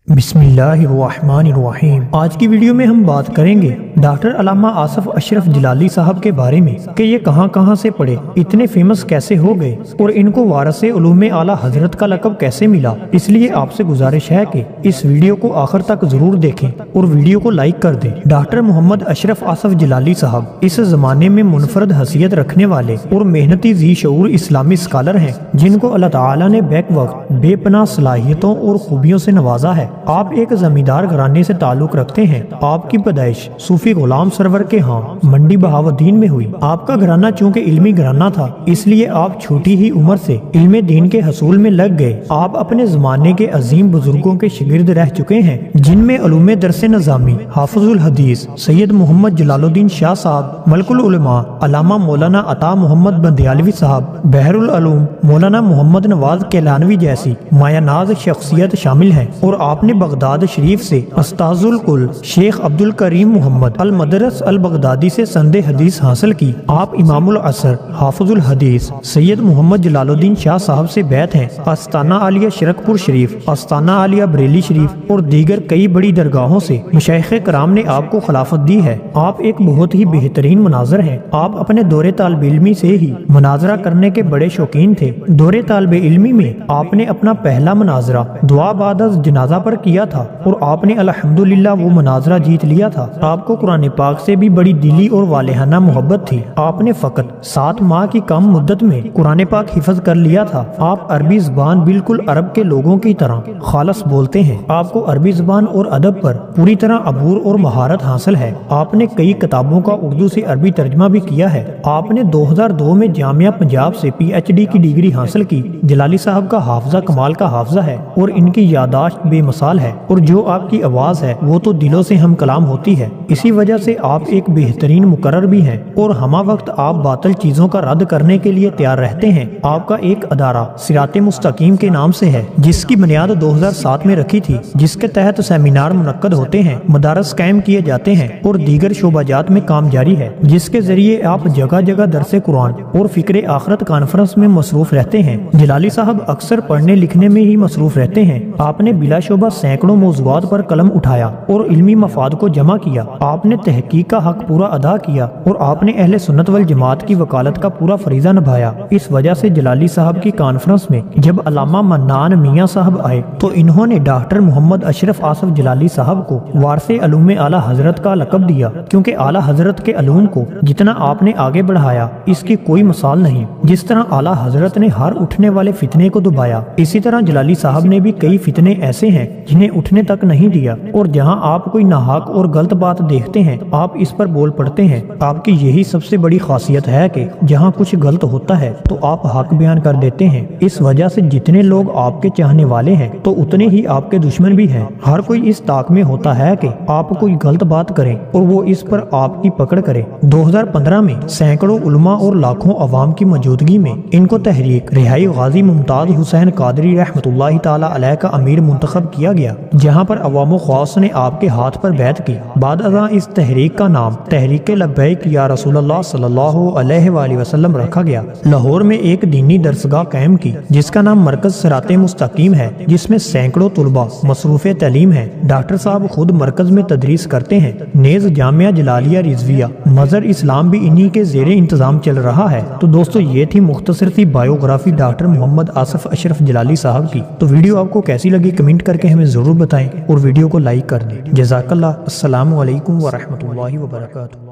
बिस्मिल्लाहिर्रहमानिर्रहीम। आज की वीडियो में हम बात करेंगे डॉक्टर अल्लामा आसफ अशरफ जलाली साहब के बारे में कि ये कहां से पढ़े, इतने फेमस कैसे हो गए और इनको वारसे उलूमे आला हजरत का लक़ब कैसे मिला। इसलिए आपसे गुजारिश है कि इस वीडियो को आखिर तक जरूर देखें और वीडियो को लाइक कर दें। डॉक्टर मोहम्मद अशरफ आसफ जलाली साहब इस जमाने में मुनफरद हैसियत रखने वाले और मेहनती जी शऊर इस्लामी स्कॉलर हैं, जिनको अल्लाह ताला ने बैक वक्त बेपनाह सलाहियतों और खूबियों से नवाजा है। आप एक जमींदार घराने से ताल्लुक रखते हैं। आपकी पैदाइश सूफी गुलाम सरवर के यहाँ मंडी बहावुद्दीन में हुई। आपका घराना चूँकि इल्मी घराना था, इसलिए आप छोटी ही उम्र से इल्मे दीन के हसूल में लग गए। आप अपने जमाने के अजीम बुजुर्गों के शागिर्द रह चुके हैं, जिनमें उलूमे दरसे नज़ामी हाफिजुल हदीस सैयद मोहम्मद जलालुद्दीन शाह साहब, मलकुल उलमा अल्लामा मौलाना अता मोहम्मद बंदियालवी साहब, बहरुल उलूम मौलाना मोहम्मद नवाज कैलानवी जैसी मायानाज शख्सियत शामिल हैं। और आपने बगदाद शरीफ से उस्ताजुल कुल शेख अब्दुल करीम मोहम्मद अल मदरस अल बगदादी से संदे हदीस हासिल की। आप इमामुल असर हाफिजुल हदीस सैयद मोहम्मद जलालुद्दीन शाह साहब से बैत हैं। आस्ताना आलिया शरकपुर शरीफ, आस्ताना आलिया बरेली शरीफ और दीगर कई बड़ी दरगाहों से मशाइखे कराम ने आपको खिलाफत दी है। आप एक बहुत ही बेहतरीन मनाजर हैं। आप अपने दौरे तालिब इल्मी से ही मनाजरा करने के बड़े शौकीन थे। दौरे तालिब इल्मी में आपने अपना पहला मनाजरा दुआ बाद अज़ जनाजा पर किया था और आपने अल्हम्दुलिल्लाह वो मनाजरा जीत लिया था। आपको कुरान पाक से भी बड़ी दिली और वालेहाना मोहब्बत थी। आपने फकत 7 माह की कम मुद्दत में कुरान पाक हिफज कर लिया था। आप अरबी ज़बान बिल्कुल अरब के लोगों की तरह खालस बोलते हैं। आपको अरबी ज़बान और अदब पर पूरी तरह अबूर और महारत हासिल है। आपने कई किताबों का उर्दू से अरबी तर्जमा भी किया है। आपने 2002 में जामिया पंजाब से PhD की डिग्री हासिल की। जलाली साहब का हाफजा कमाल का हाफजा है और इनकी यादाश्त बेमिसाल है, और जो आपकी आवाज़ है वो तो दिलों से हम कलाम होती है। इसी वजह से आप एक बेहतरीन मुकर्रर भी हैं और हमा वक्त आप बातिल चीज़ों का रद्द करने के लिए तैयार रहते हैं। आपका एक अदारा सिराते मुस्तकीम के नाम से है, जिसकी बुनियाद 2007 में रखी थी, जिसके तहत सेमिनार मुनक्कद होते हैं, मदारस कायम किए जाते हैं और दीगर शोबाजात में काम जारी है, जिसके जरिए आप जगह जगह दरसे कुरान और फिक्रे आखरत कॉन्फ्रेंस में मसरूफ रहते हैं। जलाली साहब अक्सर पढ़ने लिखने में ही मसरूफ रहते हैं। आपने बिलाशुबा सैकड़ों मौज़ूआत पर कलम उठाया और इल्मी मफाद को जमा किया। आपने तहकीक का हक पूरा अदा किया और आपने अहले सुन्नत वल जमात की वकालत का पूरा फरीजा निभाया। इस वजह से जलाली साहब की कॉन्फ्रेंस में जब अल्लामा मन्नान मियाँ साहब आए तो इन्होंने डॉक्टर मोहम्मद अशरफ आसफ जलाली साहब को वारसे उलूमे आला हजरत का लक़ब दिया, क्योंकि आला हजरत के उलूम को जितना आपने आगे बढ़ाया इसकी कोई मिसाल नहीं। जिस तरह आला हजरत ने हर उठने वाले फितने को दबाया, इसी तरह जलाली साहब ने भी कई फितने ऐसे हैं जिन्हें उठने तक नहीं दिया, और जहां आप कोई नाहक और गलत बात देखते हैं आप इस पर बोल पड़ते हैं। आपकी यही सबसे बड़ी खासियत है कि जहां कुछ गलत होता है तो आप हक बयान कर देते हैं। इस वजह से जितने लोग आपके चाहने वाले हैं तो उतने ही आपके दुश्मन भी हैं। हर कोई इस ताक में होता है कि आप कोई गलत बात करें और वो इस पर आपकी पकड़ करे। 2015 में सैकड़ों उलमा और लाखों अवाम की मौजूदगी में इनको तहरीक रिहाई गाजी मुमताज हुसैन कादरी रहमतुल्लाहि ताला अलैह का अमीर मुंतखब किया गया, जहां पर अवाम ख़ास ने आपके हाथ पर बैत की। बाद अज़ां इस तहरीक का नाम तहरीक लब्बैक या रसूलुल्लाह सल्लल्लाहु अलैहि वसल्लम रखा गया। लाहौर में एक दीनी दरसगाह कायम की जिसका नाम मरकज सिराते मुस्तकीम है, जिसमें सैकड़ों तुलबा मसरूफ तलीम है। डॉक्टर साहब खुद मरकज में तदरीस करते हैं। नेज जामिया जलालिया रिजविया मजर इस्लाम भी इन्हीं के जेरे इंतजाम चल रहा है। तो दोस्तों ये थी मुख्तसर सी बायोग्राफी डॉक्टर मोहम्मद आसफ अशरफ जलाली साहब की। तो वीडियो आपको कैसी लगी कमेंट करके हमें जरूर बताएं और वीडियो को लाइक कर दें। जज़ाकल्लाह। अस्सलामु अलैकुम व रहमतुल्लाहि व बरकातुहू।